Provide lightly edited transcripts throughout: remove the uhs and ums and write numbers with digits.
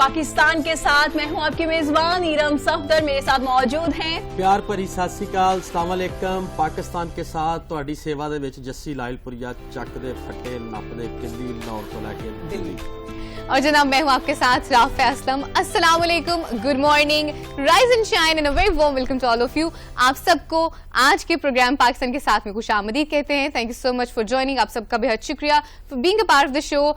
पाकिस्तान के साथ मैं हूं आपकी मेजबान इरम सफदर, मेरे साथ मौजूद हैं प्यार भरी सत श्री अकाल, अस्सलाम वालेकुम। पाकिस्तान के साथ तुहाडी सेवा दे विच जस्सी लाइलपुरिया चकदे फटे नपदे किल्ली लाहौर तो लैके दिल्ली। और जनाब मैं हूं आपके साथ राफिया असलम। अस्सलाम वालेकुम, good morning, rise and shine and a very warm welcome to all of you. आप सबको आज के प्रोग्राम पाकिस्तान के साथ में खुशामदीद कहते हैं। Thank you so much for joining. आप सबका बेहद शुक्रिया for being a part of the show.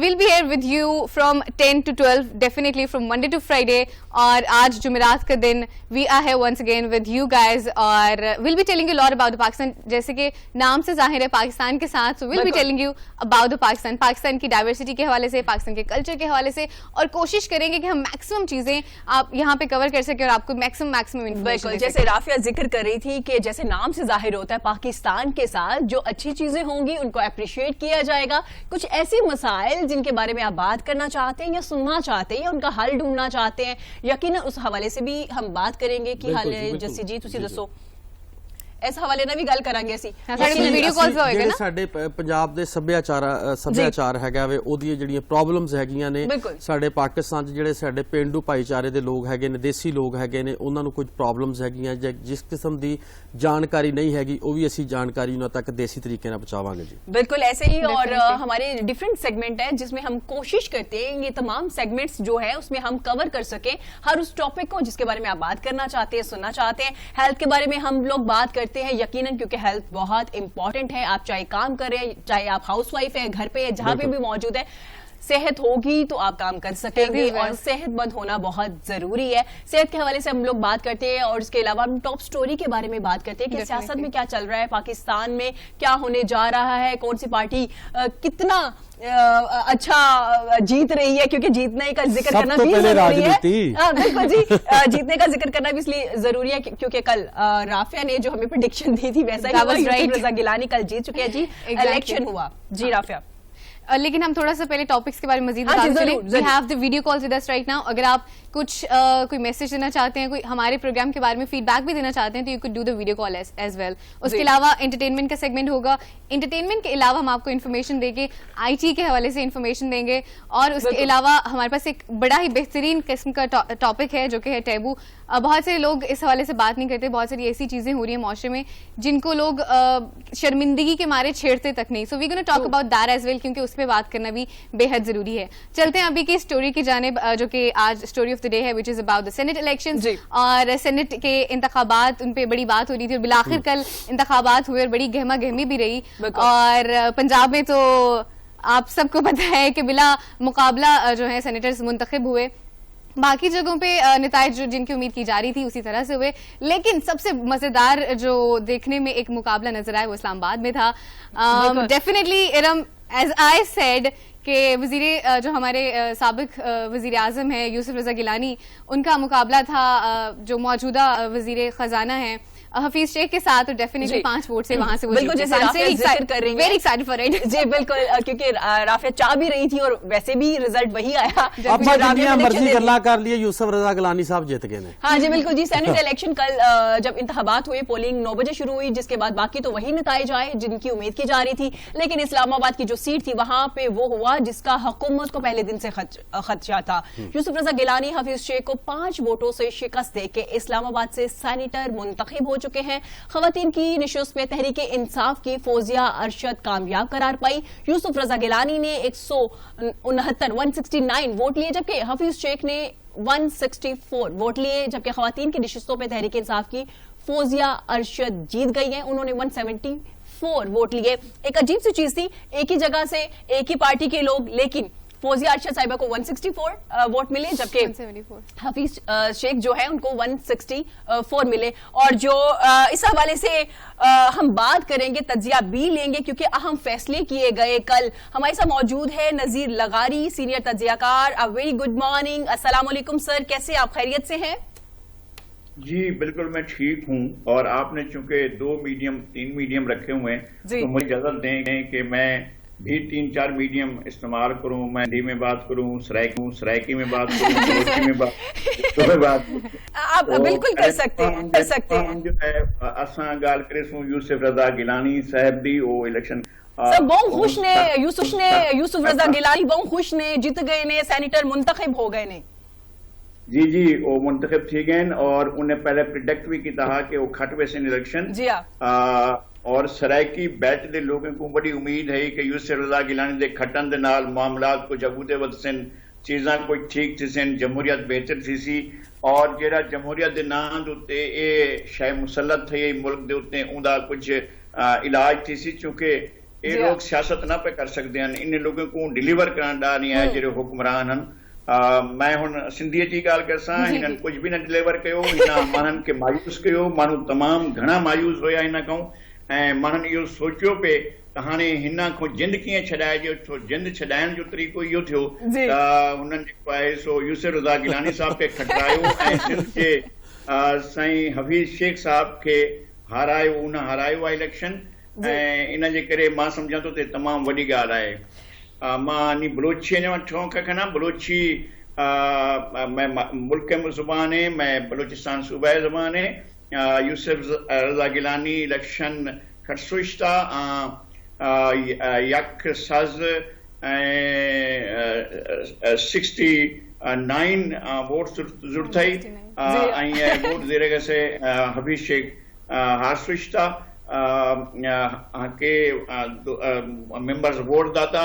We'll be here with you from 10 to 12, definitely from Monday to Friday. और आज जुमेरात का दिन we are here once again with you guys और we'll be telling you a lot about the Pakistan. जैसे कि नाम से जाहिर है पाकिस्तान के साथ, so we'll be telling you about the Pakistan, Pakistan की डाइवर्सिटी के हवाले से, पाकिस्तान के कल्चर के हवाले से, और कोशिश करेंगे कि हम मैक्सिमम चीजें आप यहाँ पे कवर कर सकें और आपको मैक्सिमम इन्फॉर्मेशन। बिल्कुल, जैसे राफिया जिक्र कर रही थी कि जैसे नाम से जाहिर होता है पाकिस्तान के साथ जो अच्छी चीजें होंगी उनको अप्रिशिएट किया जाएगा। कुछ ऐसे मसाइल जिनके बारे में आप बात करना चाहते हैं या सुनना चाहते हैं या उनका हल ढूंढना चाहते हैं, यकीनन उस हवाले से भी हम बात करेंगे कि हाल जस्सी जी तुसी दसो इस हवाले ਨਾਲ ਵੀ ਗੱਲ ਕਰਾਂਗੇ ਅਸੀਂ। ਵੀਡੀਓ ਕਾਲਸ ਹੋਏਗਾ ਨਾ। ਸਾਡੇ ਪੰਜਾਬ ਦੇ ਸੱਭਿਆਚਾਰ ਹੈਗਾ ਵੇ, ਉਹਦੀਆਂ ਜਿਹੜੀਆਂ ਪ੍ਰੋਬਲਮਸ ਹੈਗੀਆਂ ਨੇ ਸਾਡੇ ਪਾਕਿਸਤਾਨ 'ਚ ਜਿਹੜੇ ਸਾਡੇ ਪਿੰਡੂ ਭਾਈਚਾਰੇ ਦੇ ਲੋਕ ਹੈਗੇ ਨੇ, ਦੇਸੀ ਲੋਕ ਹੈਗੇ ਨੇ, ਉਹਨਾਂ ਨੂੰ ਕੁਝ ਪ੍ਰੋਬਲਮਸ ਹੈਗੀਆਂ ਜਿਸ ਕਿਸਮ ਦੀ ਜਾਣਕਾਰੀ नहीं हैगी वो भी ऐसी जानकारी उन्होंने तक देसी तरीके से पहुंचावांगे जी। बिल्कुल ऐसे ही, और हमारे डिफरेंट सेगमेंट है जिसमें हम कोशिश करते हैं ये तमाम सेगमेंट्स जो है उसमें हम कवर कर सके हर उस टॉपिक को जिसके बारे में आप बात करना चाहते हैं, सुनना चाहते हैं। हेल्थ के बारे में हम लोग बात करते हैं यकीनन, क्योंकि हेल्थ बहुत इंपॉर्टेंट है। आप चाहे काम कर रहे हैं, चाहे आप हाउसवाइफ है, घर पे जहां पे भी मौजूद है, सेहत होगी तो आप काम कर सकेंगे और सेहतमंद होना बहुत जरूरी है। सेहत के हवाले से हम लोग बात करते हैं और इसके अलावा हम टॉप स्टोरी के बारे में बात करते हैं कि सियासत में क्या चल रहा है, पाकिस्तान में क्या होने जा रहा है, कौन सी पार्टी कितना अच्छा जीत रही है, क्योंकि जीतने का जिक्र करना भी जरूरी है। बिल्कुल जी, जीतने का जिक्र करना भी इसलिए जरूरी है क्योंकि कल राफिया ने जो हमें प्रेडिक्शन दी थी वैसा ही यूसुफ रजा गिलानी कल जीत चुके हैं जी। इलेक्शन हुआ जी राफिया। लेकिन हम थोड़ा सा पहले टॉपिक्स के बारे में मजीद we have the video calls with us right now. अगर आप कुछ कोई मैसेज देना चाहते हैं, कोई हमारे प्रोग्राम के बारे में फीडबैक भी देना चाहते हैं तो you could do the video call as well. उसके अलावा एंटरटेनमेंट का सेगमेंट होगा। एंटरटेनमेंट के अलावा हम आपको इन्फॉर्मेशन देंगे, आईटी के हवाले से इन्फॉर्मेशन देंगे, और उसके अलावा हमारे पास एक बड़ा ही बेहतरीन किस्म का टॉपिक है जो कि है टैबू। बहुत से लोग इस हवाले से बात नहीं करते, बहुत सारी ऐसी चीजें हो रही है माशरे में जिनको लोग शर्मिंदगी के मारे छेड़ते तक नहीं। So we gonna talk about that as well, क्योंकि उस पर बात करना भी बेहद जरूरी है। चलते हैं अभी की स्टोरी की जानिब, जो कि आज स्टोरी ऑफ द डे है, which is about the senate elections. और सेनेट के इंतखाबात, उन पे बड़ी बात हो रही थी और बिलाखिर कल इंतखाबात हुए और बड़ी गहमा गहमी भी रही। और पंजाब में तो आप सबको पता है कि बिला मुकाबला जो है सेनेटर्स मुंतखब हुए। बाकी जगहों पे नताइज जिनकी उम्मीद की जा रही थी उसी तरह से हुए, लेकिन सबसे मजेदार जो देखने में एक मुकाबला नजर आया वो इस्लामाबाद में था। Definitely Iram, as I said कि वजीर जो हमारे साबिक वजीर आजम है यूसुफ रजा गिलानी, उनका मुकाबला था जो मौजूदा वजीर खजाना है हफीज शेख के साथ, और डेफिनेटली 5 वोट से वहां से वो बिल्कुल जैसे राफिया जिक्र कर रही है, वेरी एक्साइटेड फॉर इट जी। बिल्कुल, क्योंकि राफिया चाह भी रही थी और वैसे भी रिजल्ट वही आया। मर्जी गल्ला कर लिए, यूसुफ रजा गिलानी साहब जीत गए ने। हाँ जी बिल्कुल जी। सेनेट इलेक्शन कल जब इंतखाबात हुए, पोलिंग 9 बजे शुरू हुई, जिसके बाद बाकी तो वही नताइज आए जिनकी उम्मीद की जा रही थी। लेकिन इस्लामाबाद की जो सीट थी वहां पे वो हुआ जिसका हुकूमत को पहले दिन से खदशा था। यूसुफ रजा गिलानी हफीज शेख को 5 वोटों से शिकस्त देके इस्लामाबाद से सेनेटर मुंतखब हो चुके हैं। खवातीन की निशस्त में तहरीक इंसाफ की फौजिया अरशद कामयाब करार पाई। यूसुफ रजा गिलानी ने 169 वोट लिए, जबकि हफीज शेख ने 164 वोट लिए। जबकि खवातीन की निशस्तों में तहरीक इंसाफ की फौजिया अरशद जीत गई हैं, उन्होंने 174 वोट लिए। एक अजीब सी चीज थी, एक ही जगह से एक ही पार्टी के लोग, लेकिन फौजिया अरशद साहिबा को 164 वोट मिले, जबकि हफीज शेख जो है उनको 164 मिले। और जो इस हवाले से हम बात करेंगे, तज्जिया भी लेंगे, क्योंकि अहम फैसले किए गए कल। हमारे साथ मौजूद है नजीर लगारी, सीनियर तज्जियाकार। अ वेरी गुड मॉर्निंग, अस्सलाम वालेकुम सर, कैसे आप, खैरियत से हैं? जी बिल्कुल मैं ठीक हूँ, और आपने चूंकि 2 मीडियम 3 मीडियम रखे हुए हैं तो मुझे इजाजत दें कि मैं भी 3-4 मीडियम इस्तेमाल करूं, मैं हिंदी में बात करूं, सराइकी में बात करूं, बलोची में बात आप बिल्कुल कर सकते हैं। जो है असां गाल करे सू यूसुफ रजा गिलानी साहब दी वो इलेक्शन सब बहुत खुश ने यूसुफ रजा गिलानी बहुत खुश ने जीत गए ने, सैनिटर मुंतखब हो गए ने। जी वो मुंतखब थी गए और उन्हें पहले प्रिडिक्ट भी किया कि वो खट वैसे इलेक्शन जी हाँ। और सराइकी बैठ दे लोगों को बड़ी उम्मीद है कि यूसुफ रजा गिलानी दे खटन दे नाल मामलात कुछ अगूते वध सन, चीज़ां कुछ ठीक थी सन, जमहूरियत बेहतर थी सी और जेड़ा जमहूरियत दे नां दे उत्ते ए शायद मुसलत थे मुल्क दे उत्ते उंदा कुछ इलाज थी सी, चूंकि ये लोग सियासत ना पे कर सकते हैं, इन लोगों को डिलीवर कराने दा नहीं है जेड़े हुक्मरान हैं। मैं हुन सिंधीअ जी गाल करसा, हिनन कुछ भी न डिलीवर कयो, हिना मानन के मायूस कयो, मानू तमाम घणा मायूस होया हिन खां ऐं मानन इहो सोचियो पे त हाणे हिन खां जिंद कीअं छॾाइजे, छो जिंद छॾाइण जो तरीक़ो इहो थियो त हुननि जेको आहे सो यूसुफ रज़ा गिलानी साहब खे खटायो ऐं सिंध जे साईं हफीज़ शेख साहब खे हारायो, उन हारायो आहे इलेक्शन ऐं इन जे करे मां सम्झां थो त तमामु वॾी ॻाल्हि आहे। मां नी बलोची अञा ठोंक खना बलोची मैं मुल्क ज़ुबान है, मैं बलूचिस्तान सूबा ज़ुबान है। यूसुफ रज़ा गिलानी इलेक्शन खटसुश्ता यक सज 69 वोट ज़रूरत थी वोट दे रहे से हफीज शेख हारसुश्ता के मेंबर्स वोट दाता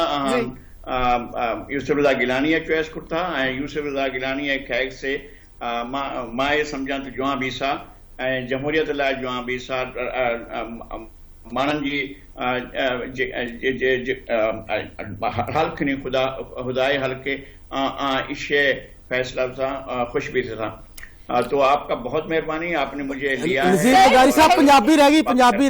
यूसुफ रज़ा गिलानी चॉइस कुर्ता यूसुफ रज़ा गिलानी खैग से मां ये समझा तो जुआ बीसा जमहूरियत लाइ जुआ बीसा मानन जी हल्क ने खुदाए हल्के इशे फैसला सा खुश भी था। तो आपका बहुत मेहरबानी, आपने मुझे लिया है। साहब पंजाबी रह गई पंजाबी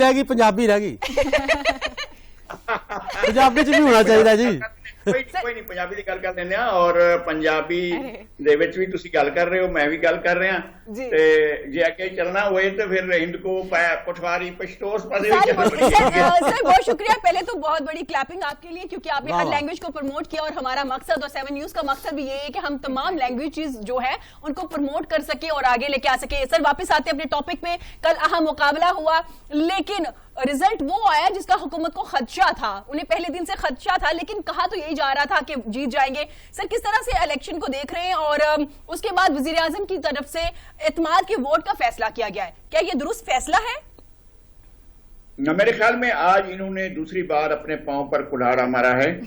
च भी होना चाहिए जी। कोई नहीं पंजाबी की गल कर लेने और पंजाबी दे विच भी तुसी गल कर रहे हो, मैं भी गल कर रहा ते जे अगे चलना होए तो फिर हिंद को पठवारी पश्तोस पासे भी चलना पड़ेगा। सर बहुत शुक्रिया, पहले तो बहुत बड़ी क्लैपिंग आपके लिए क्योंकि आपने हर लैंग्वेज को प्रमोट किया और हमारा मकसद और 7 न्यूज़ का मकसद भी ये है कि हम तमाम लैंग्वेजेस जो है उनको प्रमोट कर सके और आगे लेके आ सके। सर वापस आते अपने टॉपिक पे, कल अहम मुकाबला हुआ लेकिन रिजल्ट वो आया जिसका हुकूमत को खदशा था, उन्हें पहले दिन से खदशा था लेकिन कहा तो यही जा रहा था कि जीत जाएंगे। सर किस तरह से इलेक्शन को देख रहे हैं और उसके बाद वजीर आजम की तरफ से एतमाद के वोट का फैसला किया गया है, क्या ये दुरुस्त फैसला है? मेरे ख्याल में आज इन्होंने दूसरी बार अपने पांव पर कुल्हाड़ा मारा है।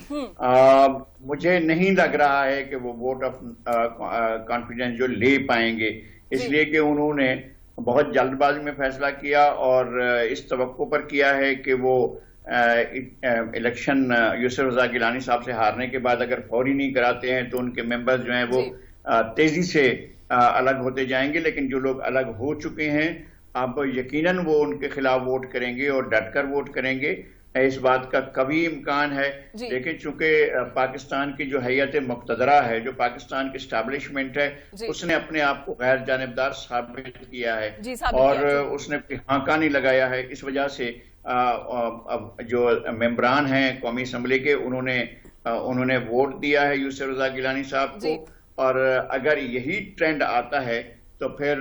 मुझे नहीं लग रहा है कि वो वोट ऑफ कॉन्फिडेंस जो ले पाएंगे, इसलिए कि उन्होंने बहुत जल्दबाजी में फैसला किया और इस तवक्को पर किया है कि वो इलेक्शन यूसुफ रज़ा गिलानी साहब से हारने के बाद अगर फौरी नहीं कराते हैं तो उनके मेंबर्स जो हैं वो तेजी से अलग होते जाएंगे। लेकिन जो लोग अलग हो चुके हैं अब यकीनन वो उनके खिलाफ वोट करेंगे और डटकर वोट करेंगे, इस बात का कभी इम्कान है। लेकिन चूंकि पाकिस्तान की जो हैयत मुक्तदरा है, जो पाकिस्तान की स्टैब्लिशमेंट है, उसने अपने आप को गैर जानिबदार साबित किया है और उसने हांका नहीं लगाया है। इस वजह से जो मेंबरान हैं कौमी असम्बली के उन्होंने वोट दिया है यूसुफ रज़ा गिलानी साहब को और अगर यही ट्रेंड आता है तो फिर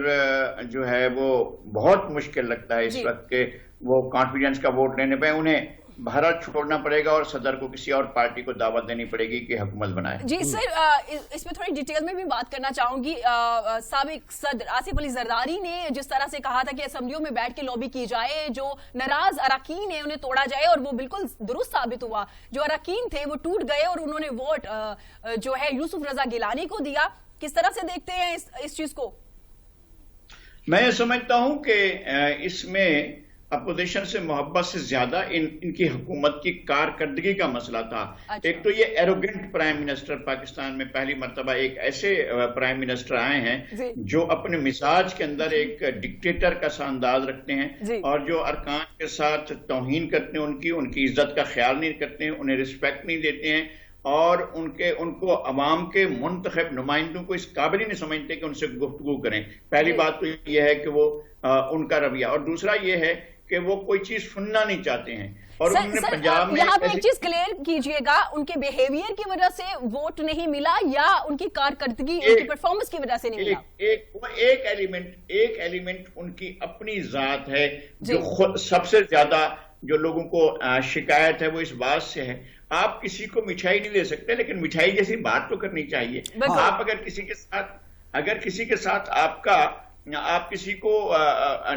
जो है वो बहुत मुश्किल लगता है इस वक्त के वो कॉन्फिडेंस का वोट लेने पे उन्हें भारत छोड़ना पड़ेगा और सदर को किसी और पार्टी को दावत देनी पड़ेगी कि हुकूमत बनाए। जी सर इसमें थोड़ी डिटेल में भी बात करना चाहूंगी। साबिक सदर आसिफ अली जरदारी ने जिस तरह से कहा था कि असेंबलियों में बैठ के लॉबी की जाए, जो नाराज अरकान है उन्हें तोड़ा जाए और वो बिल्कुल दुरुस्त साबित हुआ। जो अरकान थे वो टूट गए और उन्होंने वोट जो है यूसुफ रज़ा गिलानी को दिया। किस तरह से देखते हैं इस चीज को? मैं समझता हूं कि इसमें अपोजिशन से मोहब्बत से ज्यादा इनकी हुकूमत की कारकर्दगी का मसला था। एक तो ये एरोगेंट प्राइम मिनिस्टर, पाकिस्तान में पहली मर्तबा एक ऐसे प्राइम मिनिस्टर आए हैं जो अपने मिजाज के अंदर एक डिक्टेटर का सा अंदाज रखते हैं और जो अरकान के साथ तौहीन करते हैं, उनकी इज्जत का ख्याल नहीं करते हैं, उन्हें रिस्पेक्ट नहीं देते हैं और उनको अवाम के मुंतखब नुमाइंदों को इस काबिल ही नहीं समझते कि उनसे गुफ्तगू करें। पहली बात तो यह है कि वो उनका रवैया, और दूसरा ये है कि वो कोई चीज सुनना नहीं चाहते हैं। और उन्होंने सर, पंजाब में यहाँ पे एक चीज क्लियर कीजिएगा, उनके बिहेवियर की वजह से वोट नहीं मिला या उनकी कारकर्दगी, उनकी परफॉर्मेंस की वजह से नहीं मिला? एक एलिमेंट उनकी अपनी जात है जो सबसे ज्यादा जो लोगों को शिकायत है वो इस बात से है। आप किसी को मिठाई नहीं दे सकते, लेकिन मिठाई जैसी बात तो करनी चाहिए। आप अगर किसी के साथ आप किसी को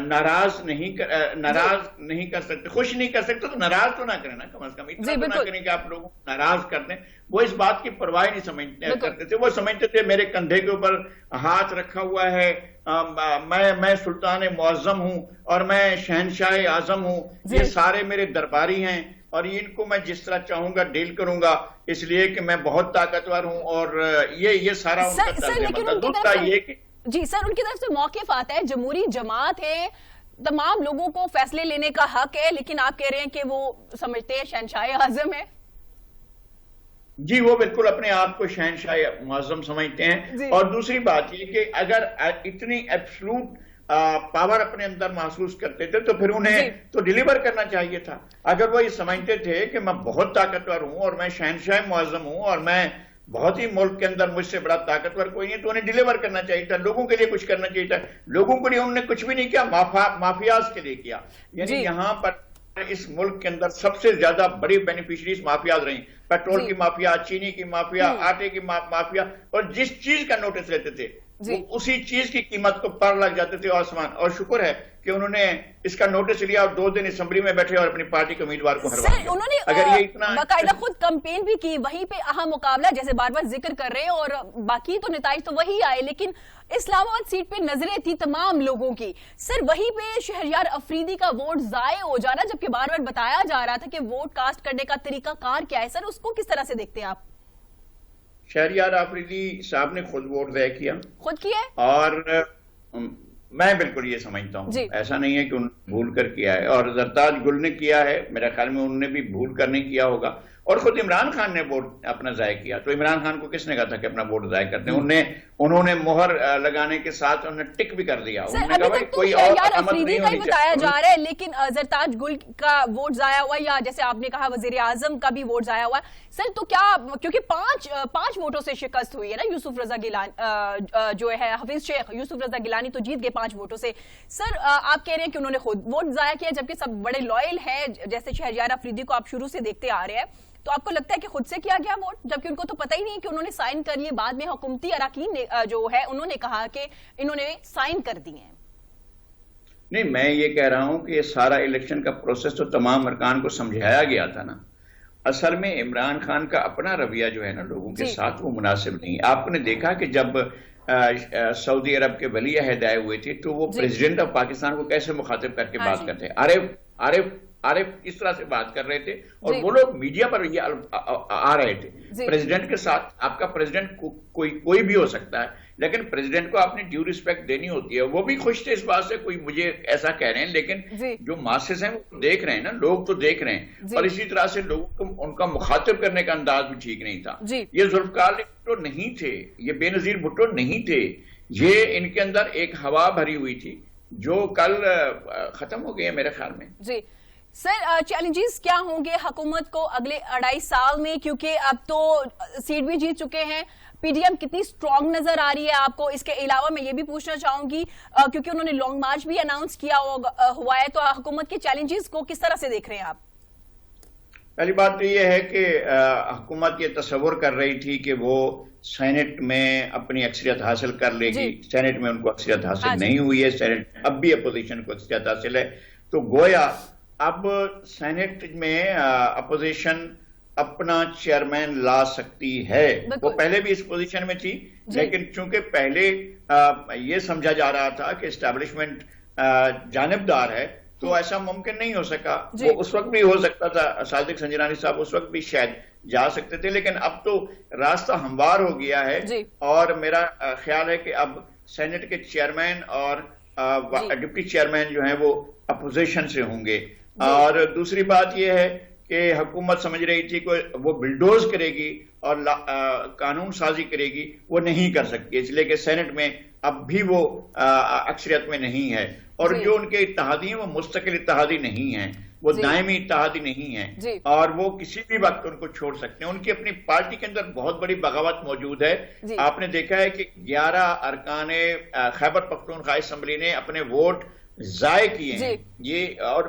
नाराज नहीं कर सकते, खुश नहीं कर सकते, तो नाराज तो ना करें ना, कम से कम इतना तो ना करें कि आप लोगों को नाराज कर दें। वो इस बात की परवाह नहीं करते थे। वो समझते थे मेरे कंधे के ऊपर हाथ रखा हुआ है, मैं सुल्तान मुअज्जम हूं और मैं शहनशाह आजम हूं, ये सारे मेरे दरबारी हैं और इनको मैं जिस तरह चाहूंगा डील करूंगा, इसलिए कि मैं बहुत ताकतवर हूं। और ये सारा उनका दूसरा ये कि जी सर, उनकी तरफ से मौक़िफ़ आता है, जमहूरी जमात है, तमाम लोगों को फैसले लेने का हक है, लेकिन आप कह रहे हैं कि वो समझते हैं शहनशाह आजम है। जी, वो बिल्कुल अपने आप को शहनशाह मुअज्जम समझते हैं। और दूसरी बात ये कि अगर इतनी एब्सोल्यूट पावर अपने अंदर महसूस करते थे तो फिर उन्हें तो डिलीवर करना चाहिए था। अगर वो ये समझते थे कि मैं बहुत ताकतवर हूं और मैं शहनशाह मुअज्जम हूं और मैं बहुत ही मुल्क के अंदर मुझसे बड़ा ताकतवर कोई नहीं, तो उन्हें डिलीवर करना चाहिए था, लोगों के लिए कुछ करना चाहिए था। लोगों के लिए उन्होंने कुछ भी नहीं किया, माफियाज के लिए किया। यानी यहाँ पर इस मुल्क के अंदर सबसे ज्यादा बड़ी बेनिफिशरीज माफियाज रही, पेट्रोल की माफिया, चीनी की माफिया, आटे की माफिया, और जिस चीज का नोटिस लेते थे उसी चीज की कीमत को पर लग जाते थे आसमान। और शुक्र है कि उन्होंने इसका नोटिस लिया और 2 दिन असेंबली में बैठे और अपनी पार्टी के उम्मीदवार को हरवा दिया। उन्होंने अगर ये इतना बाकायदा खुद कैंपेन भी की, वहीं पे अहम मुकाबला जैसे बार बार जिक्र कर रहे हैं, और बाकी तो नताइज तो वही आए, लेकिन इस्लामाबाद सीट पे नजरें थी तमाम लोगों की। सर, वहीं पे शहरयार अफरीदी का वोट जाये हो जाना, जबकि बार बार बताया जा रहा था कि वोट कास्ट करने का तरीकाकार क्या है, सर उसको किस तरह से देखते हैं आप? शहरयार अफरीदी साहब ने खुद वोट तय किया, खुद किया, और मैं बिल्कुल ये समझता हूँ, ऐसा नहीं है कि उन्होंने भूल कर किया है। और जरताज गुल ने किया है, मेरे ख्याल में उन्होंने भी भूल कर नहीं किया होगा। और खुद इमरान खान ने वोट अपना जाय किया, तो इमरान खान को किसने कहा था कि अपना वोट जाय करते हैं? उन्होंने मोहर लगाने के साथ उन्होंने टिक भी कर दिया। उन्होंने कहा कि कोई और अफरीदी का ही बताया जा रहा है, लेकिन जरताज गुल का वोट जाया हुआ, या जैसे आपने कहा वजीर आजम का भी वोट जाया हुआ। सर, तो क्या, क्योंकि पांच वोटों से शिकस्त हुई है ना, यूसुफ रजा गिलानी जो है, हफीज शेख यूसुफ रजा गिलानी तो जीत गए 5 वोटों से। सर, आप कह रहे हैं कि उन्होंने खुद वोट जाया किया, जबकि सब बड़े लॉयल है, जैसे शहरयार अफरीदी को आप शुरू से देखते आ रहे हैं, तो आपको लगता है कि खुद से किया गया वोट, जबकि उनको तो पता ही नहीं कि उन्होंने साइन कर लिए? बाद में हुकूमती अरकान ने जो है उन्होंने कहा कि इन्होंने साइन कर दिए हैं। नहीं, मैं ये कह रहा हूं कि सारा इलेक्शन का प्रोसेस तो तमाम अरकान को समझाया गया था ना। असल में इमरान खान का अपना रवैया जो है ना लोगों के साथ, वो मुनासिब नहीं। आपने देखा कि जब सऊदी अरब के वली अहद आए हुए थे, तो वो प्रेसिडेंट ऑफ पाकिस्तान को कैसे मुखातिब करके बात करते, अरे इस तरह से बात कर रहे थे, और वो लोग मीडिया पर ये आ रहे थे प्रेसिडेंट के साथ। आपका प्रेसिडेंट कोई भी हो सकता है, लेकिन प्रेसिडेंट को आपने ड्यू रिस्पेक्ट देनी होती है। वो भी खुश थे इस बात से, कोई मुझे ऐसा कह रहे हैं, लेकिन जो मासेस हैं वो देख रहे हैं ना, लोग तो देख रहे हैं। और इसी तरह से लोगों को उनका मुखातिब करने का अंदाज भी ठीक नहीं था। ये जुल्फकार भुट्टो नहीं थे, ये बेनजीर भुट्टो नहीं थे, ये इनके अंदर एक हवा भरी हुई थी जो कल खत्म हो गई है मेरे ख्याल में। जी सर, चैलेंजेस क्या होंगे हुकूमत को अगले 2.5 साल में, क्योंकि अब तो सीट भी जीत चुके हैं, पीडीएम कितनी स्ट्रांग नजर आ रही है आपको? इसके अलावा मैं ये भी पूछना चाहूंगी, क्योंकि उन्होंने लॉन्ग मार्च भी अनाउंस किया हुआ है, तो हुकूमत के चैलेंजेस को किस तरह से देख रहे हैं आप? पहली बात तो ये है कि हुकूमत ये तस्वुर कर रही थी कि वो सेनेट में अपनी अक्सरियत हासिल कर लेगी। सेनेट में उनको अक्सरियत हासिल नहीं हुई है, सेनेट अब भी अपोजिशन को अक्सरियत हासिल है। तो गोया अब सेनेट में अपोजिशन अपना चेयरमैन ला सकती है। वो पहले भी इस पोजीशन में थी, लेकिन चूंकि पहले ये समझा जा रहा था कि एस्टैब्लिशमेंट जानिबदार है, तो ऐसा मुमकिन नहीं हो सका। वो उस वक्त भी हो सकता था, सादिक संजरानी साहब उस वक्त भी शायद जा सकते थे, लेकिन अब तो रास्ता हमवार हो गया है। और मेरा ख्याल है कि अब सेनेट के चेयरमैन और डिप्टी चेयरमैन जो है वो अपोजिशन से होंगे। और दूसरी बात यह है कि हुकूमत समझ रही थी कि वो बिल्डोज करेगी और कानून साजी करेगी, वो नहीं कर सकती, इसलिए कि सेनेट में अब भी वो अक्सरियत में नहीं है। और जो उनके इत्तेहादी हैं वो मुस्तकिल इत्तेहादी नहीं है, वो दायमी इत्तेहादी नहीं है, और वो किसी भी वक्त उनको छोड़ सकते हैं। उनकी अपनी पार्टी के अंदर बहुत बड़ी बगावत मौजूद है। आपने देखा है कि 11 अरकान खैबर पख्तूनख्वा असेंबली ने अपने वोट जाय किए हैं, ये और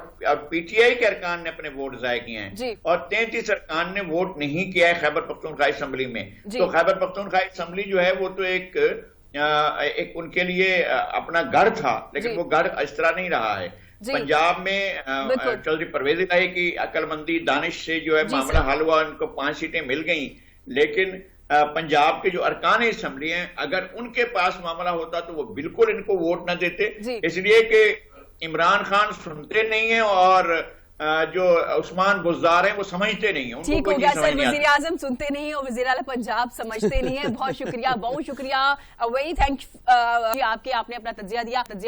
पीटीआई के अरकान ने अपने वोट जाय किए हैं, और 33 अरकान ने वोट नहीं किया है खैबर पख्तूनख्वा असेंबली में। तो खैबर पख्तूनख्वा असेंबली जो है वो तो एक उनके लिए अपना घर था, लेकिन वो घर इस तरह नहीं रहा है। पंजाब में चौधरी परवेज इलाही की अक्लमंदी दानिश से जो है मामला हल हुआ, उनको 5 सीटें मिल गई, लेकिन पंजाब के जो अरकान असेंबली हैं, अगर उनके पास मामला होता तो वो बिल्कुल इनको वोट न देते, इसलिए कि इमरान खान सुनते नहीं है और जो उस्मान बुज़दार हैं वो समझते नहीं है। ठीक हो गया सर, वज़ीर आज़म सुनते नहीं है और वज़ीर आला पंजाब समझते नहीं है। बहुत शुक्रिया, बहुत शुक्रिया, वेरी थैंक आपने अपना तज्जिया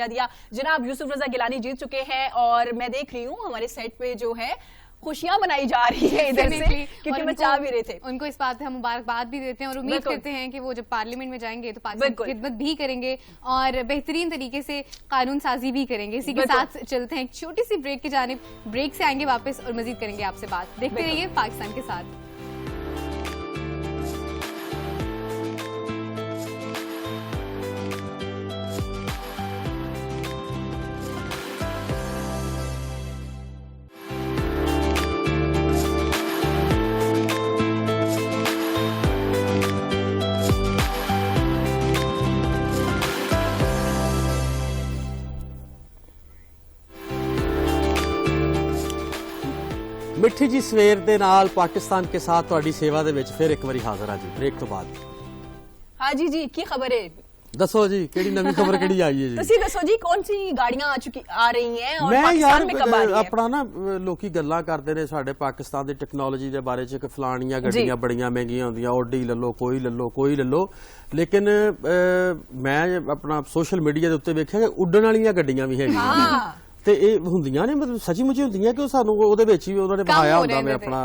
दिया। जनाब यूसुफ रजा गिलानी जीत चुके हैं और मैं देख रही हूँ हमारे सेट पे जो है खुशियां मनाई जा रही है इधर से, क्योंकि मैं चाह भी रहे थे। उनको इस बात पे हम मुबारकबाद भी देते हैं और उम्मीद करते हैं कि वो जब पार्लियामेंट में जाएंगे तो पाकिस्तान की खिदमत भी करेंगे और बेहतरीन तरीके से कानून साजी भी करेंगे। इसी के साथ चलते हैं एक छोटी सी ब्रेक की जानिब, ब्रेक से आएंगे वापस और मजीद करेंगे आपसे बात। देखते रहिए पाकिस्तान के साथ। ਮਿੱਠੀ ਜੀ ਸਵੇਰ ਦੇ ਨਾਲ ਪਾਕਿस्तान के साथ ਤੁਹਾਡੀ ਸੇਵਾ ਦੇ ਵਿੱਚ ਫਿਰ ਇੱਕ ਵਾਰੀ ਹਾਜ਼ਰ ਆ ਜੀ ਬ੍ਰੇਕ ਤੋਂ ਬਾਅਦ। हाँ जी ਕੀ खबर है? ਦੱਸੋ ਜੀ ਕਿਹੜੀ ਨਵੀਂ ਖਬਰ ਕਿਹੜੀ ਆਈ ਹੈ ਜੀ? ਤੁਸੀਂ ਦੱਸੋ ਜੀ ਕੌਣ ਸੀ ਗਾੜੀਆਂ ਆ ਰਹੀ हैं और ਮੈਂ पाकिस्तान में कब आ रही है? ਆਪਣਾ ਨਾ ਲੋਕੀ ਗੱਲਾਂ ਕਰਦੇ ਨੇ ਸਾਡੇ ਪਾਕਿस्तान ਦੀ ਟੈਕਨੋਲੋਜੀ ਦੇ ਬਾਰੇ ਚ ਕਿ ਫਲਾਣੀਆਂ ਗੱਡੀਆਂ ਬੜੀਆਂ ਮਹਿੰਗੀਆਂ ਹੁੰਦੀਆਂ, ਓਡੀ ਲੱਲੋ ਕੋਈ ਲੱਲੋ, ਲੇਕਿਨ ਮੈਂ ਆਪਣਾ ਸੋਸ਼ਲ ਮੀਡੀਆ ਦੇ ਉੱਤੇ ਵੇਖਿਆ ਕਿ ਉੱਡਣ ਵਾਲੀਆਂ ਗੱਡੀਆਂ ਵੀ ਹੈਗੀਆਂ ਤੇ ਇਹ ਹੁੰਦੀਆਂ ਨੇ, मतलब सची मुची ਹੁੰਦੀਆਂ कि ਸਾਨੂੰ ਉਹਦੇ ਵਿੱਚ ਹੀ ਉਹਨਾਂ ਨੇ ਬਹਾਇਆ ਹੁੰਦਾ ਮੈਂ अपना।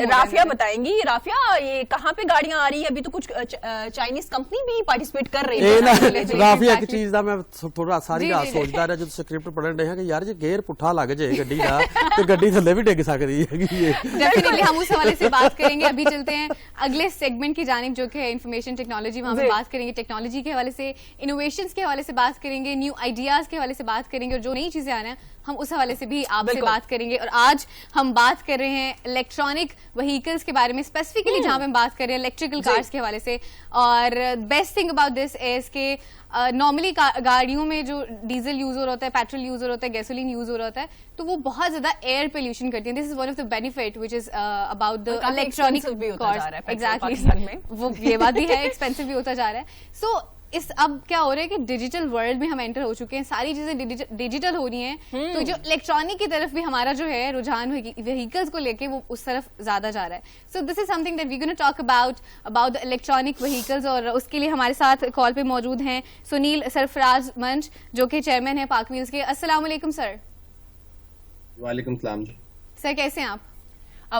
राफिया बताएंगी, राफिया ये कहाँ पे गाड़ियां आ रही है? अभी तो कुछ चाइनीज कंपनी भी पार्टिसिपेट कर रही है। राफिया एक चीज ਦਾ ਮੈਂ ਥੋੜਾ ਸਾਰੀ ਰਾਤ ਸੋਚਦਾ ਰਿਹਾ ਜਦੋਂ ਸਕ੍ਰਿਪਟ ਪੜਨ ਰਿਹਾ ਕਿ ਯਾਰ ਜੇ ਗੇਅਰ ਪੁੱਠਾ ਲੱਗ ਜਾਏ ਗੱਡੀ ਦਾ ਤੇ ਗੱਡੀ ਥੱਲੇ ਵੀ ਡਿੱਗ ਸਕਦੀ ਹੈਗੀ ਹੈ। डेफिनेटली हम उस हवाले से बात करेंगे। अभी चलते हैं अगले सेगमेंट की जानिब जो कि है इंफॉर्मेशन टेक्नोलॉजी, वहां पे बात करेंगे टेक्नोलॉजी के हवाले से, इनोवेशंस के हवाले से बात करेंगे, न्यू आइडियाज के हवाले से बात करेंगे और जो नई चीजें आना है हम उस हवाले से भी आपसे बात करेंगे। और आज हम बात कर रहे हैं इलेक्ट्रॉनिक व्हीकल्स के बारे में, स्पेसिफिकली जहां पे हम बात कर रहे हैं इलेक्ट्रिकल कार्स के हवाले से। और best thing about this is के नॉर्मली गाड़ियों में जो डीजल यूज हो रहा होता है, पेट्रोल यूज हो रहा होता है, गैसोलीन यूज हो रहा होता है, तो वो बहुत ज्यादा एयर पोल्यूशन करती है। This is one of the benefit which is about the electronic cars. Exactly, वो ये बात भी है, एक्सपेंसिव भी होता जा रहा है। सो इस अब क्या हो रहा है कि डिजिटल वर्ल्ड में हम एंटर हो चुके हैं, सारी चीजें डिजिटल हो रही हैं, तो जो इलेक्ट्रॉनिक की तरफ भी हमारा जो है रुझान व्हीकल्स को लेके वो उस तरफ ज्यादा जा रहा है। So this is something that we gonna talk about the electronic vehicles. और उसके लिए हमारे साथ कॉल पे मौजूद हैं सुनील सरफराज मंच जो कि चेयरमैन है पाक व्हील्स के। अस्सलाम वालेकुम सर। वालेकुम सलाम सर, कैसे हैं आप?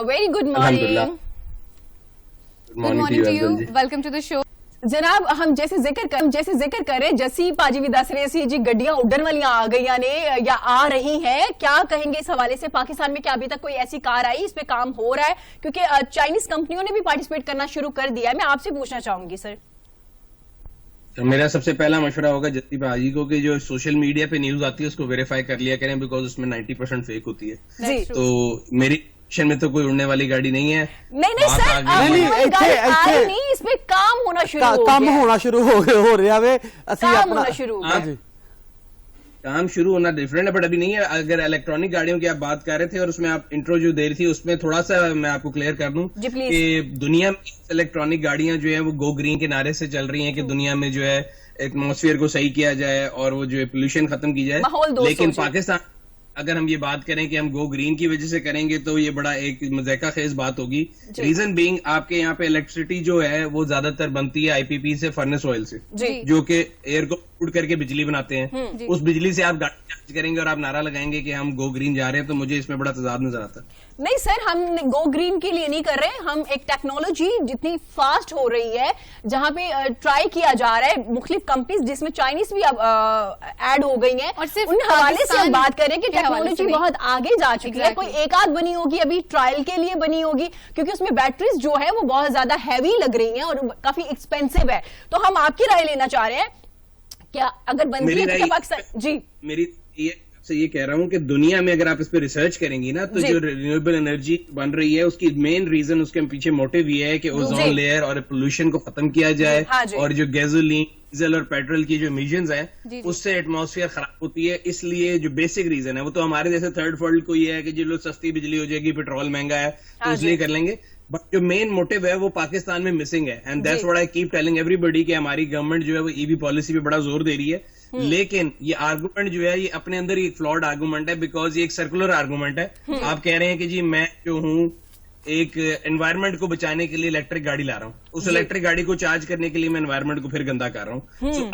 Very good morning. Good morning to you, welcome to the show. जनाब हम जैसे जिक्र करें जसी पाजी भी दस रहे सी जी गड्डियां उड़न वालियां आ गई ने या आ रही हैं, क्या कहेंगे इस हवाले से? पाकिस्तान में क्या अभी तक कोई ऐसी कार आई? इस पे काम हो रहा है क्योंकि चाइनीज कंपनियों ने भी पार्टिसिपेट करना शुरू कर दिया है। मैं आपसे पूछना चाहूंगी सर। तो मेरा सबसे पहला मशवरा होगा जत्ती भाजी को कि जो सोशल मीडिया पे न्यूज आती है उसको वेरीफाई कर लिया करें, बिकॉज उसमें 90% फेक होती है। तो मेरी में तो कोई उड़ने वाली गाड़ी नहीं है। नहीं सर, नहीं, इसमें काम होना शुरू हो रहा है, काम शुरू होना डिफरेंट है, बट अभी नहीं है। अगर इलेक्ट्रॉनिक गाड़ियों की आप बात कर रहे थे और उसमें आप इंट्रो जो दे रही थी उसमें थोड़ा सा मैं आपको क्लियर कर दूं कि दुनिया में इलेक्ट्रॉनिक गाड़ियां जो है वो गो ग्रीन के नारे से चल रही हैं कि दुनिया में जो है एटमॉस्फेयर को सही किया जाए और वो जो है पोल्यूशन खत्म की जाए। लेकिन अगर हम ये बात करें कि हम गो ग्रीन की वजह से करेंगे तो ये बड़ा एक मज़ाक़ा खेज बात होगी। रीजन बीइंग आपके यहाँ पे इलेक्ट्रिसिटी जो है वो ज्यादातर बनती है आईपीपी से, फर्नेस ऑयल से, जो कि एयर को कूल करके बिजली बनाते हैं। उस बिजली से आप गाड़ी चार्ज करेंगे और आप नारा लगाएंगे कि हम गो ग्रीन जा रहे हैं, तो मुझे इसमें बड़ा तजाद नजर आता है। नहीं सर, हम गो ग्रीन के लिए नहीं कर रहे, हम एक टेक्नोलॉजी जितनी फास्ट हो रही है जहां पे ट्राई किया जा रहा है, मुख्तलिफ कंपनीज जिसमें चाइनीज भी अब ऐड हो गई हैं, उन हवाले से हम बात करें कि टेक्नोलॉजी बहुत आगे जा चुकी है। कोई एक आध बनी होगी अभी ट्रायल के लिए बनी होगी, क्योंकि उसमें बैटरीज जो है वो बहुत ज्यादा हैवी लग रही हैं और काफी एक्सपेंसिव है। तो हम आपकी राय लेना चाह रहे हैं, क्या अगर बनती है तो पाकिस्तान जी मेरी ये कह रहा हूं कि दुनिया में अगर आप इस पे रिसर्च करेंगी ना, तो जो रिन्यूएबल एनर्जी बन रही है उसकी मेन रीजन, उसके पीछे मोटिव ये है कि ओजोन लेयर और पोल्यूशन को खत्म किया जाए, और जो गैसोलीन, डीजल और पेट्रोल की जो इमिशंस हैं उससे एटमॉस्फेयर खराब होती है। इसलिए जो बेसिक रीजन है वो तो हमारे जैसे थर्ड वर्ल्ड को ये है कि जो लोग सस्ती बिजली हो जाएगी, पेट्रोल महंगा है तो इसलिए कर लेंगे, बट जो मेन मोटिव है वो पाकिस्तान में मिसिंग है। And that's what I keep telling everybody कि हमारी गवर्नमेंट जो है वो ईवी पॉलिसी पे बड़ा जोर दे रही है, लेकिन ये आर्गुमेंट जो है ये अपने अंदर ही एक फ्लॉड आर्गुमेंट है, बिकॉज ये एक सर्कुलर आर्गुमेंट है। आप कह रहे हैं कि जी मैं जो हूँ एक एनवायरनमेंट को बचाने के लिए इलेक्ट्रिक गाड़ी ला रहा हूँ, उस इलेक्ट्रिक गाड़ी को चार्ज करने के लिए मैं एनवायरनमेंट को फिर गंदा कर रहा हूँ। तो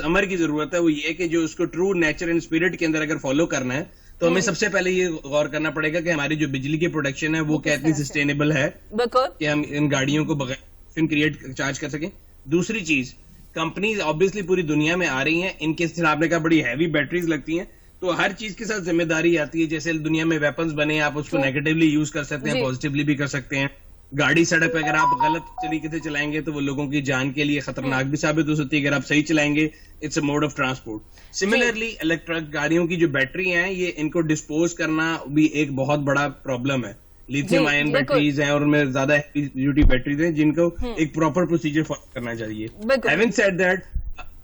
अमर की जरूरत है वो ये कि जो उसको ट्रू नेचर एंड स्पिरिट के अंदर अगर फॉलो करना है तो हमें सबसे पहले ये गौर करना पड़ेगा कि हमारी जो बिजली की प्रोडक्शन है वो क्या इतनी सस्टेनेबल है कि हम इन गाड़ियों को बगैर क्रिएट चार्ज कर सकें। दूसरी चीज, कंपनीज ऑब्वियसली पूरी दुनिया में आ रही हैं, इनके आपने कहा बड़ी हैवी बैटरीज लगती हैं, तो हर चीज के साथ जिम्मेदारी आती है। जैसे दुनिया में वेपन्स बने, आप उसको नेगेटिवली यूज कर सकते हैं, पॉजिटिवली भी कर सकते हैं। गाड़ी सड़क पे अगर आप गलत तरीके से चलाएंगे तो वो लोगों की जान के लिए खतरनाक भी साबित हो सकती है, अगर आप सही चलाएंगे it's a mode of transport. Similarly electric गाड़ियों की जो बैटरी हैं ये इनको डिस्पोज करना भी एक बहुत बड़ा प्रॉब्लम है। लिथियम आयन बैटरीज हैं और उनमें ज्यादा ड्यूटी बैटरीज हैं जिनको एक प्रॉपर प्रोसीजर फॉलो करना चाहिए। हैविंग सेड दैट,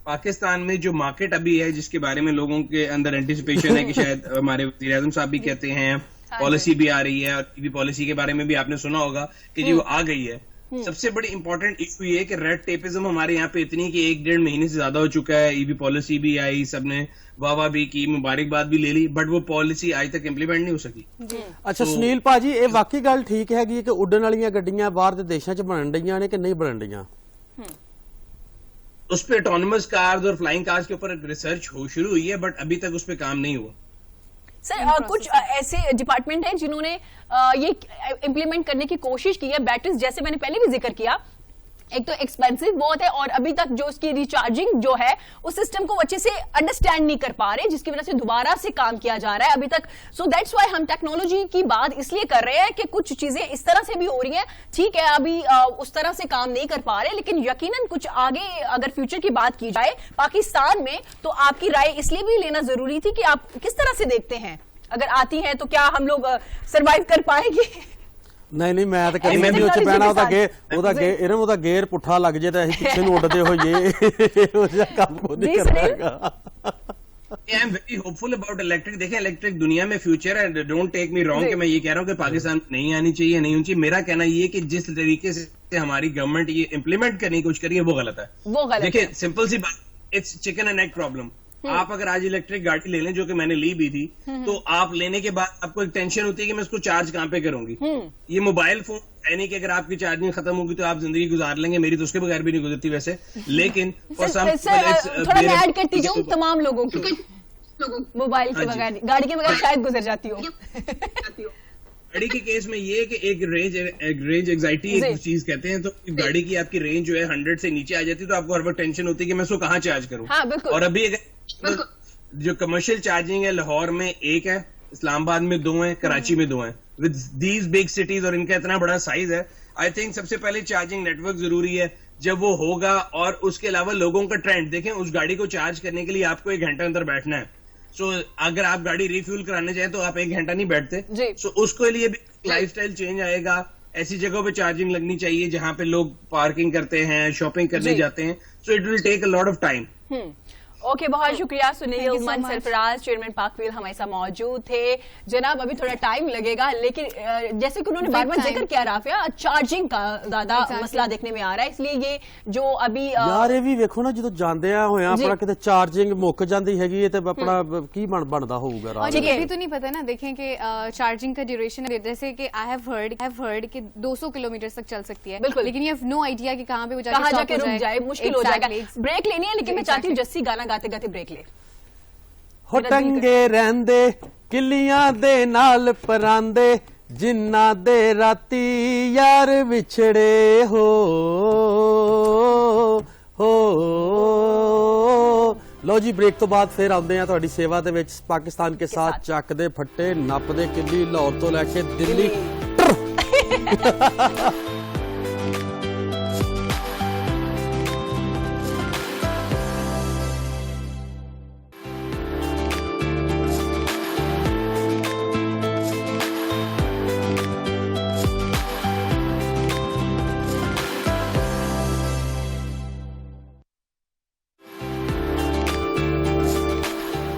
पाकिस्तान में जो मार्केट अभी है जिसके बारे में लोगों के अंदर एंटिसिपेशन है कि शायद हमारे वज़ीर आज़म साहब भी कहते हैं, पॉलिसी भी आ रही है, और ईवी पॉलिसी के बारे में भी आपने सुना होगा कि जी वो आ गई है। सबसे बड़ी इंपॉर्टेंट इशू ये है कि रेड टेपिज्म हमारे यहाँ पे इतनी कि 1-1.5 महीने से ज्यादा हो चुका है। ईवी पॉलिसी भी आई, सबने वाह भी की, मुबारकबाद भी ले ली, बट वो पॉलिसी आज तक इंप्लीमेंट नहीं हो सकी। अच्छा सुनील भाजी, ये वाकई गल ठीक हैगी कि उड़न वाली गड्डियां बाहर दे देशों च बनन डईयां ने कि नहीं बनन डईयां? उस पे ऑटोनमस कार्स और फ्लाइंग कार्स के ऊपर रिसर्च शुरू हुई है, बट अभी तक उस पे काम नहीं हुआ। सर कुछ ऐसे डिपार्टमेंट हैं जिन्होंने ये इम्प्लीमेंट करने की कोशिश की है। बैटरीज जैसे मैंने पहले भी जिक्र किया, एक तो एक्सपेंसिव बहुत है और अभी तक जो उसकी रिचार्जिंग जो है उस सिस्टम को अच्छे से अंडरस्टैंड नहीं कर पा रहे, जिसकी वजह से दोबारा से काम किया जा रहा है अभी तक। सो दैट्स व्हाई हम टेक्नोलॉजी की बात इसलिए कर रहे हैं कि कुछ चीजें इस तरह से भी हो रही हैं, ठीक है अभी उस तरह से काम नहीं कर पा रहे, लेकिन यकीनन कुछ आगे अगर फ्यूचर की बात की जाए पाकिस्तान में, तो आपकी राय इसलिए भी लेना जरूरी थी कि आप किस तरह से देखते हैं, अगर आती है तो क्या हम लोग सरवाइव कर पाएंगे? नहीं मैं तो कहनी नहीं ਉੱਥੇ ਬਹਿਣਾ ਉਹਦਾ ਗੇਅਰ ਪੁੱਠਾ ਲੱਗ ਜੇ ਤਾਂ ਅਸੀਂ ਪਿੱਛੇ ਨੂੰ ਉੱਡਦੇ ਹੋਈਏ ਉਹ ਜਿਹਾ ਕੰਮ ਕੋਈ ਨਹੀਂ ਕਰਨਾਗਾ। I am very hopeful about electric। देखें इलेक्ट्रिक दुनिया में फ्यूचर है, डोंट टेक मी रॉन्ग कि मैं ये कह रहा हूँ कि पाकिस्तान नहीं आनी चाहिए, नहीं होनी चाहिए। मेरा कहना ये कि जिस तरीके से हमारी गवर्नमेंट ये इम्प्लीमेंट करने की कोशिश करी है वो गलत है। देखिए सिंपल सी बात, it's chicken and egg problem. आप अगर आज इलेक्ट्रिक गाड़ी ले लें, जो कि मैंने ली भी थी, तो आप लेने के बाद आपको एक टेंशन होती है कि मैं इसको चार्ज कहां पे करूंगी। ये मोबाइल फोन है नहीं कि अगर आपकी चार्जिंग खत्म होगी तो आप जिंदगी गुजार लेंगे, मेरी तो उसके बगैर भी नहीं गुजरती वैसे, लेकिन थोड़ा मैं ऐड करती हूँ तमाम लोगों की मोबाइल के बगैर, गाड़ी के बगैर शायद गुजर जाती हो। गाड़ी के केस में ये कि एक रेंज एंजाइटी एक चीज कहते हैं, तो गाड़ी की आपकी रेंज जो है 100 से नीचे आ जाती है तो आपको हर वक्त टेंशन होती है कि मैं इसको कहाँ चार्ज करूँ। और अभी अगर जो कमर्शियल चार्जिंग है, लाहौर में 1 है, इस्लामाबाद में 2 है, कराची में 2 है, विद दीज बिग सिटीज, और इनका इतना बड़ा साइज है, आई थिंक सबसे पहले चार्जिंग नेटवर्क जरूरी है। जब वो होगा, और उसके अलावा लोगों का ट्रेंड देखें, उस गाड़ी को चार्ज करने के लिए आपको 1 घंटा अंदर बैठना है। सो अगर आप गाड़ी रिफ्यूल कराने चाहें तो आप 1 घंटा नहीं बैठते। सो उसके लिए भी लाइफस्टाइल चेंज आएगा। ऐसी जगहों पे चार्जिंग लगनी चाहिए जहां पे लोग पार्किंग करते हैं, शॉपिंग करने जाते हैं। So it will take a lot of time. Okay, बहुत शुक्रिया Thank you सुनील so मन much. सरफराज, चेयरमैन पाकव्हील हमारे साथ मौजूद थे। जनाब अभी थोड़ा टाइम लगेगा, लेकिन जैसे कि उन्होंने बार-बार जिक्र किया राफिया, चार्जिंग का ज्यादा मसला देखने में आ रहा है, इसलिए ये जो अभी ਯਾਰ ਇਹ ਵੀ ਵੇਖੋ ਨਾ, ਜਦੋਂ ਜਾਂਦੇ ਆ ਹੋਇਆ ਆਪਣਾ ਕਿਤੇ ਚਾਰजिंग ਮੁੱਕ ਜਾਂਦੀ ਹੈਗੀ ਹੈ ਤੇ ਆਪਣਾ ਕੀ ਬਣਦਾ होगा और ये भी तो नहीं पता ना, देखें कि चार्जिंग का ड्यूरेशन है, जैसे कि आई हैव हर्ड कि 200 किलोमीटर तक चल सकती है, लेकिन यू हैव नो आइडिया कि कहाँ पे वो जाके रुक जाए, मुश्किल हो जाएगा। ब्रेक लेनी है, लेकिन मैं चाहती हूँ जस्सी गाना गाते गाते ब्रेक ले। ਹੋ ਟੰਗੇ ਰਹਿੰਦੇ ਕਿੱਲੀਆਂ ਦੇ ਨਾਲ ਪਰਾਂਦੇ, ਜਿਨ੍ਹਾਂ ਦੇ ਰਾਤੀ ਯਾਰ ਵਿਛੜੇ ਹੋ ਲੋ ਜੀ, ਬ੍ਰੇਕ ਤੋਂ ਬਾਅਦ ਫਿਰ ਆਉਂਦੇ ਆ ਤੁਹਾਡੀ ਸੇਵਾ ਦੇ ਵਿੱਚ ਪਾਕਿस्तान के साथ ਚੱਕਦੇ ਫੱਟੇ ਨੱਪਦੇ ਕਿੱਲੀ ਲਾਹੌਰ ਤੋਂ ਲੈ ਕੇ ਦਿੱਲੀ।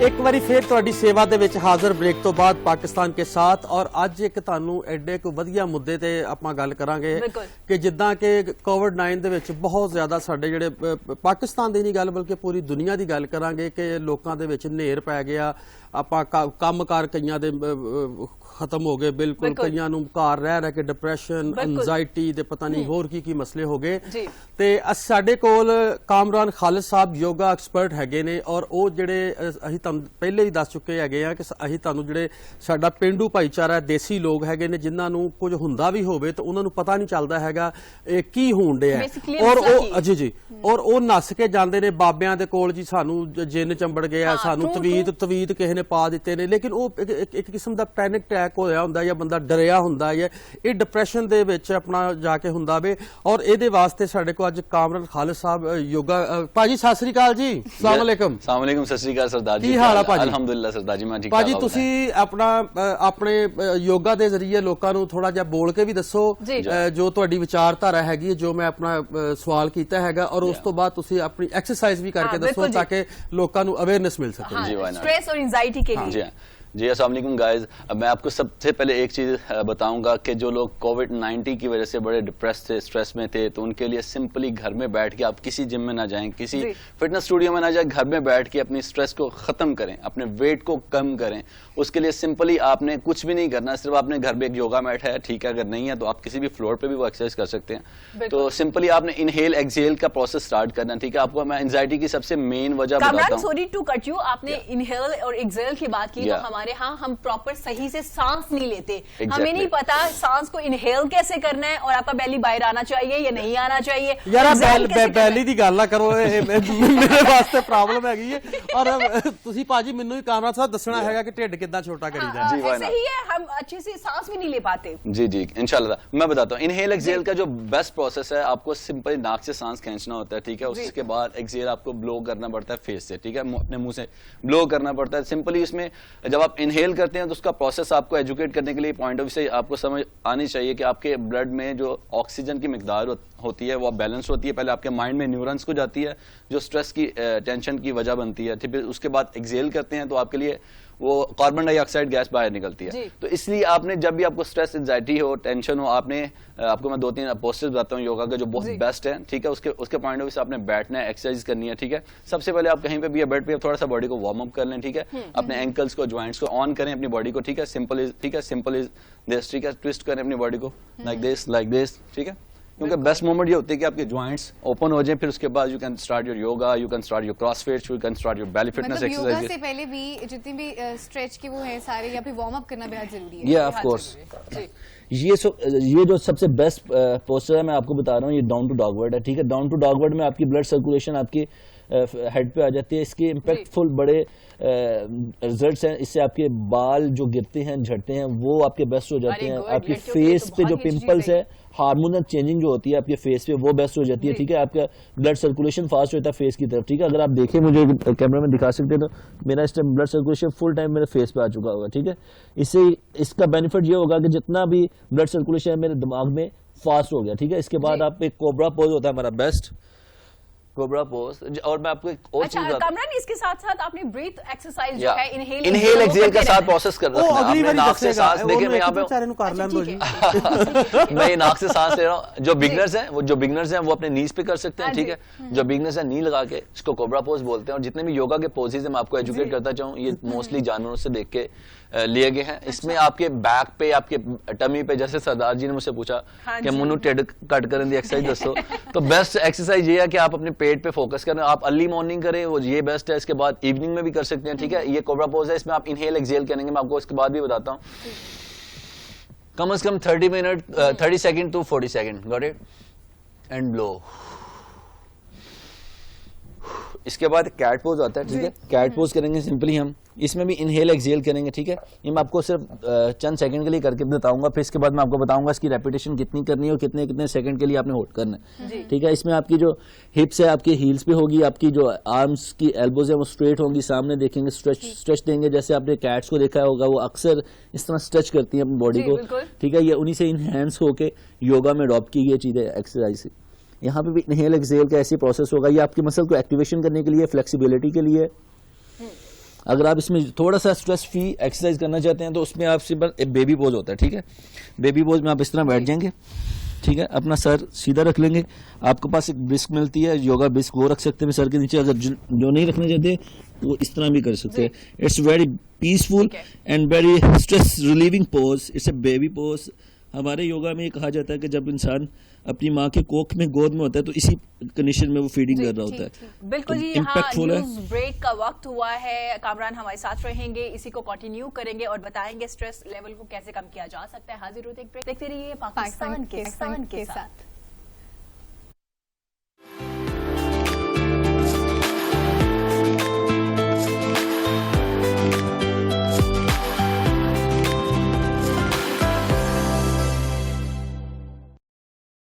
ਇੱਕ ਵਾਰੀ ਫੇਰ ਤੁਹਾਡੀ ਸੇਵਾ ਦੇ ਵਿੱਚ ਹਾਜ਼ਰ ਬ੍ਰੇਕ ਤੋਂ ਬਾਅਦ ਪਾਕਿस्तान के साथ। ਔਰ ਅੱਜ ਇੱਕ ਤੁਹਾਨੂੰ ਐਡੇ ਕੋ ਵਧੀਆ ਮੁੱਦੇ ਤੇ ਆਪਾਂ ਗੱਲ ਕਰਾਂਗੇ ਕਿ ਜਿੱਦਾਂ ਕਿ ਕੋਵਿਡ-19 ਦੇ ਵਿੱਚ ਬਹੁਤ ਜ਼ਿਆਦਾ ਸਾਡੇ ਜਿਹੜੇ ਪਾਕਿस्तान ਦੀ ਨਹੀਂ ਗੱਲ ਬਲਕਿ ਪੂਰੀ ਦੁਨੀਆ ਦੀ ਗੱਲ ਕਰਾਂਗੇ ਕਿ ਲੋਕਾਂ ਦੇ ਵਿੱਚ ਨੇਰ ਪੈ ਗਿਆ। ਆਪਾਂ ਕੰਮਕਾਰ ਕਈਆਂ ਦੇ ਖਤਮ ਹੋ ਗਏ ਬਿਲਕੁਲ, ਕਈਆਂ ਨੂੰ ਘਰ ਰਹਿ ਰਹਿ ਕੇ ਡਿਪਰੈਸ਼ਨ, ਐਂਜ਼ਾਇਟੀ ਦੇ ਪਤਾ ਨਹੀਂ ਹੋਰ ਕੀ ਮਸਲੇ ਹੋ ਗਏ। ਤੇ ਸਾਡੇ ਕੋਲ ਕਾਮਰਾਨ ਖਾਲਿਦ ਸਾਹਿਬ ਯੋਗਾ ਐਕਸਪਰਟ ਹੈਗੇ ਨੇ, ਔਰ ਉਹ ਜਿਹੜੇ ਅਸੀਂ ਤੁਹਾਨੂੰ ਪਹਿਲੇ ਹੀ ਦੱਸ ਚੁੱਕੇ ਹੈਗੇ ਆ ਕਿ ਅਸੀਂ ਤੁਹਾਨੂੰ ਜਿਹੜੇ ਸਾਡਾ ਪਿੰਡੂ ਭਾਈਚਾਰਾ ਦੇਸੀ ਲੋਕ ਹੈਗੇ ਨੇ, ਜਿਨ੍ਹਾਂ ਨੂੰ ਕੁਝ ਹੁੰਦਾ ਵੀ ਹੋਵੇ ਤਾਂ ਉਹਨਾਂ ਨੂੰ ਪਤਾ ਨਹੀਂ ਚੱਲਦਾ ਹੈਗਾ ਇਹ ਕੀ ਹੋਣ ਡਿਆ, ਔਰ ਉਹ ਜੀ ਔਰ ਉਹ ਨੱਸ ਕੇ ਜਾਂਦੇ ਨੇ ਬਾਬਿਆਂ ਦੇ ਕੋਲ ਜੀ, ਸਾਨੂੰ ਜਿੰਨ ਚੰਬੜ ਗਿਆ, ਸਾਨੂੰ ਤਵੀਤ ਕਿਸੇ ਨੇ ਪਾ ਦਿੱਤੇ ਨੇ, ਲੇਕਿਨ ਉਹ ਇੱਕ ਕਿਸਮ ਦਾ ਪੈਨਿਕ ਅਟੈਕ ਹੋਇਆ ਹੁੰਦਾ ਜਾਂ ਬੰਦਾ ਡਰਿਆ ਹੁੰਦਾ ਹੈ, ਇਹ ਡਿਪਰੈਸ਼ਨ ਦੇ ਵਿੱਚ ਆਪਣਾ ਜਾ ਕੇ ਹੁੰਦਾ ਵੇ। ਔਰ ਇਹਦੇ ਵਾਸਤੇ ਸਾਡੇ ਕੋਲ ਅੱਜ ਕਾਮਰਾਨ ਖਾਲਿਦ ਸਾਹਿਬ ਯੋਗਾ ਭਾਜੀ, ਸਤਿ ਸ੍ਰੀ ਅਕਾਲ ਜੀ। अस्सलाम वालेकुम। अस्सलाम वालेकुम, सत श्री अकाल सरदार जी। ਕੀ ਹਾਲ ਆ ਭਾਜੀ? अल्हम्दुलिल्लाह सरदार जी, मैं ठीक ਭਾਜੀ ठाक। ਤੁਸੀਂ ਆਪਣਾ ਆਪਣੇ ਯੋਗਾ ਦੇ ਜ਼ਰੀਏ ਲੋਕਾਂ ਨੂੰ ਥੋੜਾ ਜਿਹਾ ਬੋਲ ਕੇ ਵੀ ਦੱਸੋ ਜੋ ਤੁਹਾਡੀ ਵਿਚਾਰਧਾਰਾ ਹੈਗੀ, ਜੋ ਮੈਂ ਆਪਣਾ ਸਵਾਲ ਕੀਤਾ ਹੈਗਾ, ਔਰ ਉਸ ਤੋਂ ਬਾਅਦ ਤੁਸੀਂ ਆਪਣੀ ਐਕਸਰਸਾਈਜ਼ ਵੀ ਕਰਕੇ ਦੱਸੋ ਤਾਂ ਕਿ ਲੋਕਾਂ ਨੂੰ ਅਵੇਅਰनेस मिल सके। स्ट्रेस और एंजाइटी के लिए। जी अस्सलाम वालेकुम गाइस। मैं आपको सबसे पहले एक चीज़ बताऊंगा कि जो लोग कोविड-19 की वजह से बड़े डिप्रेस थे, स्ट्रेस में थे, तो उनके लिए सिंपली घर में बैठ के आप किसी जिम में ना जाएं, किसी फिटनेस स्टूडियो में ना जाएं, घर में बैठ के अपनी स्ट्रेस को ख़त्म करें, अपने वेट को कम करें। उसके लिए सिंपली आपने कुछ भी नहीं करना, सिर्फ आपने घर में एक योगा मैट है, ठीक है, अगर नहीं है तो आप किसी भी फ्लोर पे भी वो एक्सरसाइज कर सकते हैं। तो सिंपली आपने इनहेल एक्सहेल का प्रोसेस स्टार्ट करना, ठीक है। आपको मैं एंजाइटी की सबसे मेन वजह बताता हूँ। सॉरी टू कट यू, आपने इनहेल और एक्सहेल की बात की, तो हमारे यहाँ हम प्रॉपर सही से सांस नहीं लेते, हमें नहीं पता सांस को इनहेल कैसे करना है, और आपका बैली बाहर आना चाहिए या नहीं आना चाहिए। यार बैली ਦੀ ਗੱਲ ਨਾ ਕਰੋ, ਮੇਰੇ ਵਾਸਤੇ ਪ੍ਰੋਬਲਮ ਹੈਗੀ ਹੈ। ਔਰ ਤੁਸੀਂ ਭਾਜੀ ਮੈਨੂੰ ਹੀ ਕਾਮਰਾ ਸਾਹਿਬ ਦੱਸਣਾ ਹੈਗਾ ਕਿ ਢਿੱਡ ਕਿੱਦਾਂ ਛੋਟਾ ਕਰੀਦਾ है। ऐसे ही है, हम अच्छे से सांस भी नहीं ले पाते। जी जी इंशाल्लाह मैं बताता हूँ। इनहेल एक्सहेल का जो बेस्ट प्रोसेस है, आपको सिंपली नाक से सांस खींचना होता है, ठीक है। उसके बाद एक्सहेल आपको ब्लो करना पड़ता है फेस से, ठीक है, अपने मुंह से ब्लो करना पड़ता है। सिंपली इसमें जब आप इनहेल करते हैं तो उसका प्रोसेस आपको एजुकेट करने के लिए पॉइंट ऑफ व्यू से आपको समझ आनी चाहिए कि आपके ब्लड में जो ऑक्सीजन की मिकदार होती है वो बैलेंस होती है। पहले आपके माइंड में न्यूरॉन्स को जाती है जो स्ट्रेस की टेंशन की वजह बनती है, ठीक है। उसके बाद एक्सहेल करते हैं तो आपके लिए वो कार्बन डाइऑक्साइड गैस बाहर निकलती है। तो इसलिए आपने जब भी आपको स्ट्रेस, एंजाइटी हो, टेंशन हो, आपको मैं 2-3 पोस्टर्स बताता हूँ योगा के जो बहुत बेस्ट है, ठीक है। उसके पॉइंट ऑफ व्यू से आपने बैठना है, एक्सरसाइज करनी है, ठीक है। सबसे पहले आप कहीं पे भी बेड पे थोड़ा सा बॉडी को वार्म अप कर लें, ठीक है। अपने एंकल्स को, ज्वाइंट्स को ऑन करें अपनी बॉडी को, ठीक है। सिंपल इज, ठीक है, सिंपल इज दिस, ठीक है। ट्विस्ट करें अपनी बॉडी को लाइक दिस, ठीक है। क्योंकि बेस्ट मोमेंट ये होती है कि आपके ज्वाइंट्स ओपन हो जाए, फिर उसके बाद you can start your yoga, you can start your CrossFit, you can start your belly fitness exercise. Yoga से पहले भी जितनी भी स्ट्रेच के वो हैं सारे, या फिर वार्म अप करना बेहद जरूरी है। ये ऑफ कोर्स ये जो सबसे बेस्ट पोस्टर है मैं आपको बता रहा हूँ, ये डाउन टू डॉगवर्ड है, ठीक है। डाउन टू डॉगवर्ड में आपकी ब्लड सर्कुलेशन आपकी हेड पे आ जाती है। इसके इम्पैक्टफुल बड़े रिजल्ट्स हैं। इससे आपके बाल जो गिरते हैं, झड़ते हैं, वो आपके बेस्ट हो जाते हैं। आपके फेस पे जो पिंपल्स है, हार्मोनल चेंजिंग जो होती है आपके फेस पे, वो बेस्ट हो जाती है, ठीक है। आपका ब्लड सर्कुलेशन फास्ट होता है फेस की तरफ, ठीक है। अगर आप देखें, मुझे कैमरा में दिखा सकते हैं, तो मेरा इस time blood circulation full time मेरे फेस पे आ चुका होगा, ठीक है। इससे इसका बेनिफिट ये होगा कि जितना भी ब्लड सर्कुलेशन है मेरे दिमाग में फास्ट हो गया, ठीक है। इसके बाद आप एक कोबरा पोज होता है हमारा बेस्ट, कोबरा पोज। और मैं आपको एक और अच्छा चीज कामरान, इसके साथ साथ आपने ब्रीथ एक्सरसाइज जो है इनहेल एक्सहेल के साथ प्रोसेस कर रखना है। आपने नाक से सांस देखे, मैं यहाँ पे मैं नाक से सांस ले रहा हूँ। जो बिगनर्स हैं वो अपने नीज पे कर सकते हैं, ठीक है। जो बिगनर्स हैं नी लगा के, इसको कोबरा पोज बोलते हैं। और जितने भी योगा के पोजेज हैं मैं आपको एजुकेट करता चाहूँ, ये मोस्टली जानवरों से देख के लिए गए हैं। इसमें आपके बैक पे, आपके टमी पे, जैसे सरदार जी ने मुझसे पूछा कि मुन्नू टेड कट करने दी एक्सरसाइज दसो, तो बेस्ट एक्सरसाइज ये है कि आप अपने पेट पे फोकस करें। आप अर्ली मॉर्निंग करें, वो ये बेस्ट है। इसके बाद इवनिंग में भी कर सकते हैं, ठीक है। ये कोबरा पोज है, इसमें आप इनहेल एक्सहेल करेंगे, मैं आपको इसके बाद भी बताता हूँ। कम से कम 30 second to 40 second, got it, and blow. इसके बाद कैट पोज आता है, ठीक है। कैट पोज करेंगे सिंपली हम, इसमें भी इनहेल एक्सहेल करेंगे, ठीक है। ये मैं आपको सिर्फ चंद सेकंड के लिए करके बताऊंगा, फिर इसके बाद मैं आपको बताऊंगा इसकी रेपिटेशन कितनी करनी है और कितने कितने सेकंड के लिए आपने होल्ड करना है, ठीक है। इसमें आपकी जो हिप्स है आपकी हील्स पे होगी, आपकी जो आर्म्स की एल्बोज है वो स्ट्रेट होंगी, सामने देखेंगे, स्ट्रेच देंगे। जैसे आपने कैट्स को देखा होगा, वो अक्सर इस तरह स्ट्रेच करती है अपनी बॉडी को, ठीक है। ये उन्हीं से इनहेंस होके योगा में अडॉप्ट की गई चीजें एक्सरसाइज से। यहाँ पे भी इनहेल एक्सहेल का ऐसी प्रोसेस होगा। ये आपकी मसल को एक्टिवेशन करने के लिए, फ्लेक्सिबिलिटी के लिए। अगर आप इसमें थोड़ा सा स्ट्रेस फ्री एक्सरसाइज करना चाहते हैं तो उसमें आप सिंपल एक बेबी पोज होता है, ठीक है। बेबी पोज में आप इस तरह बैठ जाएंगे, ठीक है। अपना सर सीधा रख लेंगे। आपके पास एक ब्रिस्क मिलती है, योगा ब्रिस्क, वो रख सकते हैं सर के नीचे। अगर जो नहीं रखना चाहते वो इस तरह भी कर सकते हैं। It's very peaceful and very stress relieving pose. It's a baby pose. हमारे योगा में ये कहा जाता है कि जब इंसान अपनी माँ के कोख में, गोद में होता है, तो इसी कंडीशन में वो फीडिंग कर रहा होता है। बिल्कुल जी। इम्पैक्टफुल है। ब्रेक का वक्त हुआ है, कामरान हमारे साथ रहेंगे, इसी को कंटिन्यू करेंगे और बताएंगे स्ट्रेस लेवल को कैसे कम किया जा सकता है। हाजिर होते एक ब्रेक, देखते रहिए पाकिस्तान के साथ।